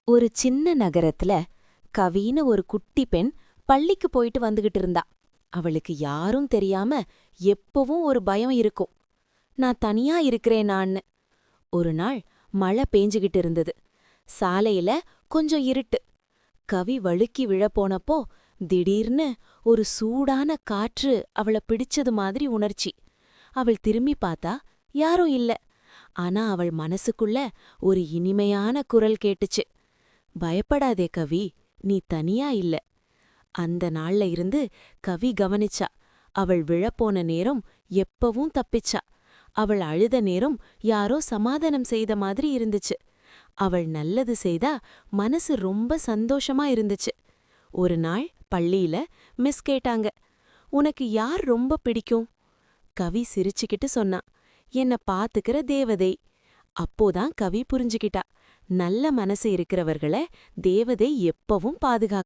ஒரு சின்ன நகரத்துல கவின்னு ஒரு குட்டி பெண் பள்ளிக்கு போயிட்டு வந்துகிட்டு இருந்தா. அவளுக்கு யாரும் தெரியாம எப்பவும் ஒரு பயம் இருக்கும். நான் தனியா இருக்கிறேனான்னு. ஒரு நாள் மழை பேஞ்சுகிட்டு இருந்தது. சாலையில கொஞ்சம் இருட்டு. கவி வழுக்கி விழப்போனப்போ திடீர்னு ஒரு சூடான காற்று அவள பிடிச்சது மாதிரி உணர்ச்சி. அவள் திரும்பி பார்த்தா யாரும் இல்ல. ஆனா அவள் மனசுக்குள்ள ஒரு இனிமையான குரல் கேட்டுச்சு. பயப்படாதே கவி, நீ தனியா இல்ல. அந்த நாள்ல இருந்து கவி கவனிச்சா. அவள் விழப்போன நேரம் எப்பவும் தப்பிச்சா. அவள் அழுத நேரம் யாரோ சமாதானம் செய்த மாதிரி இருந்துச்சு. அவள் நல்லது செய்தா மனசு ரொம்ப சந்தோஷமா இருந்துச்சு. ஒரு நாள் பள்ளியில மிஸ் கேட்டாங்க, உனக்கு யார் ரொம்ப பிடிக்கும்? கவி சிரிச்சுக்கிட்டு சொன்னா, என்ன பாத்துக்கிற தேவதை. அப்போதான் கவி புரிஞ்சுக்கிட்டா, நல்ல மனசு இருக்கிறவர்கள தேவதை எப்பவும் பாதுகாக்க